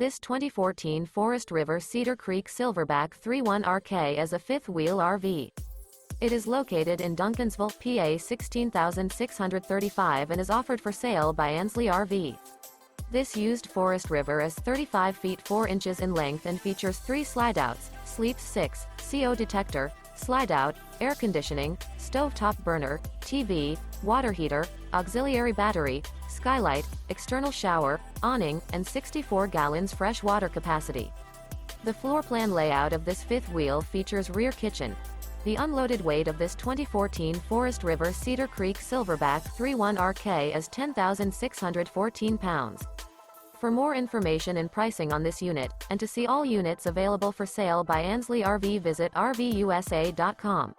This 2014 Forest River Cedar Creek Silverback 3.1RK is a fifth-wheel RV. It is located in Duncansville, PA 16635 and is offered for sale by Ansley RV. This used Forest River is 35 feet 4 inches in length and features 3 slideouts, sleeps 6, CO detector, slideout, air conditioning, stovetop burner, TV, water heater, auxiliary battery, skylight, external shower, awning, and 64 gallons fresh water capacity. The floor plan layout of this fifth wheel features rear kitchen. The unloaded weight of this 2014 Forest River Cedar Creek Silverback 3.1RK is 10,614 pounds. For more information and pricing on this unit, and to see all units available for sale by Ansley RV, visit RVUSA.com.